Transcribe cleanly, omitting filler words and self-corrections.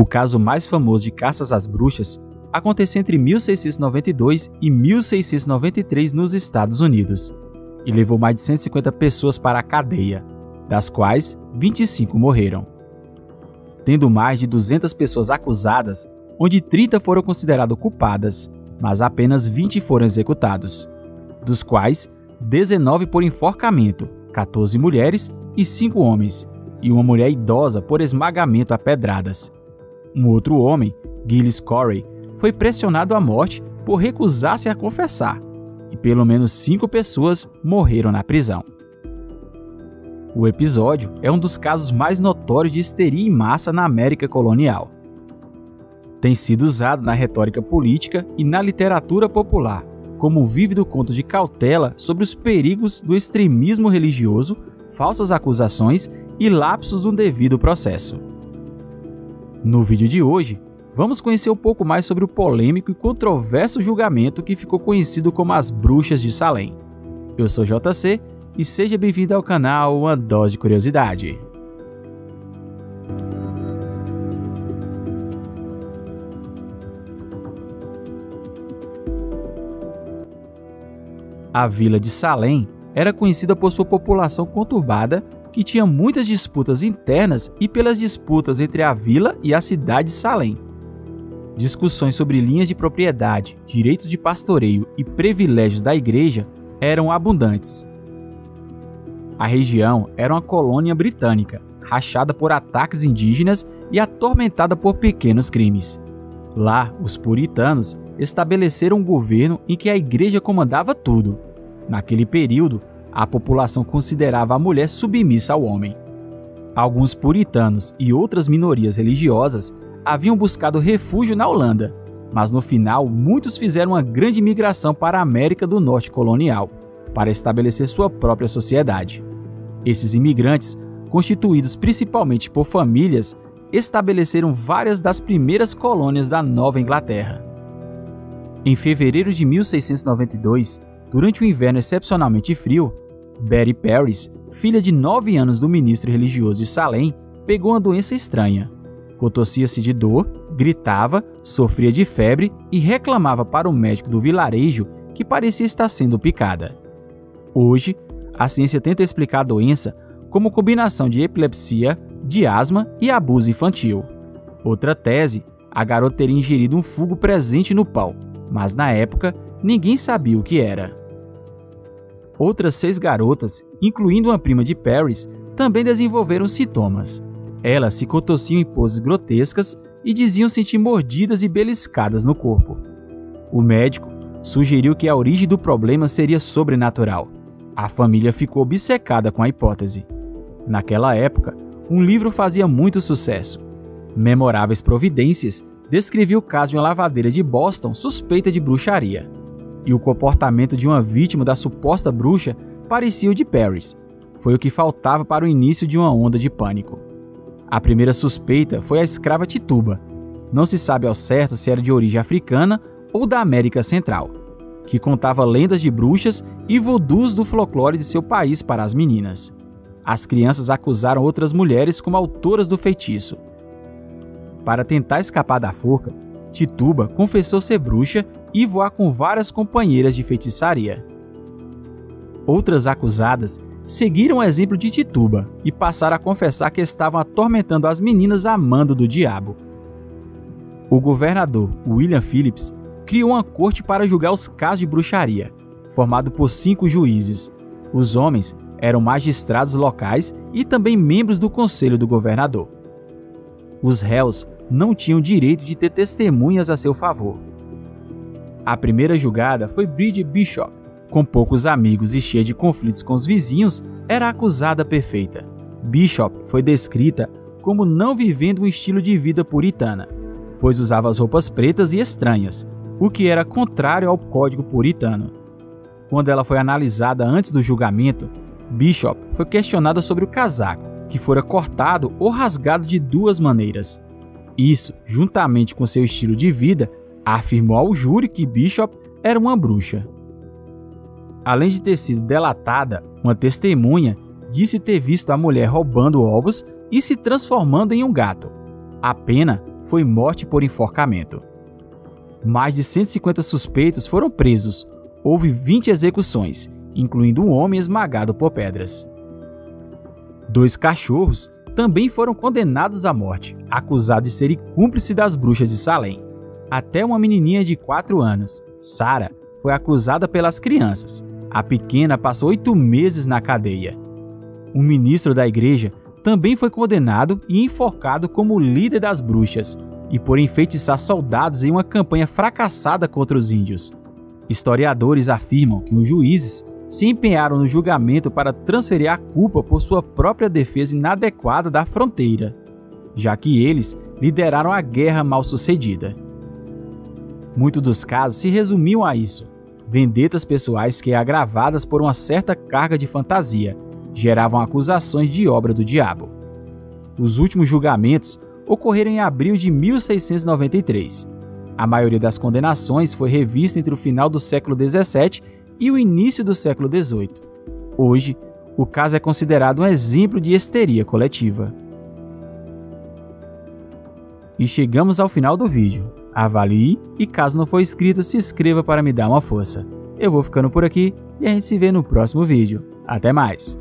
O caso mais famoso de caças às bruxas aconteceu entre 1692 e 1693 nos Estados Unidos e levou mais de 150 pessoas para a cadeia, das quais 25 morreram. Tendo mais de 200 pessoas acusadas, onde 30 foram consideradas culpadas, mas apenas 20 foram executados, dos quais 19 por enforcamento, 14 mulheres e 5 homens, e uma mulher idosa por esmagamento a pedradas. Um outro homem, Gilles Corey, foi pressionado à morte por recusar-se a confessar, e pelo menos 5 pessoas morreram na prisão. O episódio é um dos casos mais notórios de histeria em massa na América colonial. Tem sido usado na retórica política e na literatura popular como um vívido conto de cautela sobre os perigos do extremismo religioso, falsas acusações e lapsos no devido processo. No vídeo de hoje, vamos conhecer um pouco mais sobre o polêmico e controverso julgamento que ficou conhecido como as Bruxas de Salem. Eu sou JC e seja bem-vindo ao canal Uma Dose de Curiosidade. A vila de Salem era conhecida por sua população conturbada, que tinha muitas disputas internas e pelas disputas entre a vila e a cidade de Salem. Discussões sobre linhas de propriedade, direitos de pastoreio e privilégios da igreja eram abundantes. A região era uma colônia britânica, rachada por ataques indígenas e atormentada por pequenos crimes. Lá, os puritanos estabeleceram um governo em que a igreja comandava tudo. Naquele período, a população considerava a mulher submissa ao homem. Alguns puritanos e outras minorias religiosas haviam buscado refúgio na Holanda, mas no final muitos fizeram uma grande migração para a América do Norte colonial, para estabelecer sua própria sociedade. Esses imigrantes, constituídos principalmente por famílias, estabeleceram várias das primeiras colônias da Nova Inglaterra. Em fevereiro de 1692, durante um inverno excepcionalmente frio, Betty Paris, filha de 9 anos do ministro religioso de Salem, pegou uma doença estranha. Contorcia-se de dor, gritava, sofria de febre e reclamava para o médico do vilarejo que parecia estar sendo picada. Hoje, a ciência tenta explicar a doença como combinação de epilepsia, de asma e abuso infantil. Outra tese, a garota teria ingerido um fungo presente no pão, mas na época ninguém sabia o que era. Outras 6 garotas, incluindo uma prima de Paris, também desenvolveram sintomas. Elas se contorciam em poses grotescas e diziam sentir mordidas e beliscadas no corpo. O médico sugeriu que a origem do problema seria sobrenatural. A família ficou obcecada com a hipótese. Naquela época, um livro fazia muito sucesso. Memoráveis Providências descrevia o caso de uma lavadeira de Boston suspeita de bruxaria. E o comportamento de uma vítima da suposta bruxa parecia o de Paris. Foi o que faltava para o início de uma onda de pânico. A primeira suspeita foi a escrava Tituba. Não se sabe ao certo se era de origem africana ou da América Central, que contava lendas de bruxas e voodoos do folclore de seu país para as meninas. As crianças acusaram outras mulheres como autoras do feitiço. Para tentar escapar da forca, Tituba confessou ser bruxa e voar com várias companheiras de feitiçaria. Outras acusadas seguiram o exemplo de Tituba e passaram a confessar que estavam atormentando as meninas a mando do diabo. O governador William Phillips criou uma corte para julgar os casos de bruxaria, formado por 5 juízes. Os homens eram magistrados locais e também membros do conselho do governador. Os réus não tinham direito de ter testemunhas a seu favor. A primeira julgada foi Bridget Bishop. Com poucos amigos e cheia de conflitos com os vizinhos, era a acusada perfeita. Bishop foi descrita como não vivendo um estilo de vida puritana, pois usava as roupas pretas e estranhas, o que era contrário ao código puritano. Quando ela foi analisada antes do julgamento, Bishop foi questionada sobre o casaco, que fora cortado ou rasgado de 2 maneiras. Isso, juntamente com seu estilo de vida, afirmou ao júri que Bishop era uma bruxa. Além de ter sido delatada, uma testemunha disse ter visto a mulher roubando ovos e se transformando em um gato. A pena foi morte por enforcamento. Mais de 150 suspeitos foram presos. Houve 20 execuções, incluindo um homem esmagado por pedras. 2 cachorros também foram condenados à morte, acusados de serem cúmplices das bruxas de Salem. Até uma menininha de 4 anos, Sarah, foi acusada pelas crianças. A pequena passou 8 meses na cadeia. Um ministro da igreja também foi condenado e enforcado como líder das bruxas e por enfeitiçar soldados em uma campanha fracassada contra os índios. Historiadores afirmam que os juízes se empenharam no julgamento para transferir a culpa por sua própria defesa inadequada da fronteira, já que eles lideraram a guerra mal sucedida. Muitos dos casos se resumiam a isso: vendetas pessoais que, agravadas por uma certa carga de fantasia, geravam acusações de obra do diabo. Os últimos julgamentos ocorreram em abril de 1693. A maioria das condenações foi revista entre o final do século XVII e o início do século XVIII. Hoje, o caso é considerado um exemplo de histeria coletiva. E chegamos ao final do vídeo. Avalie e, caso não for inscrito, se inscreva para me dar uma força. Eu vou ficando por aqui e a gente se vê no próximo vídeo. Até mais!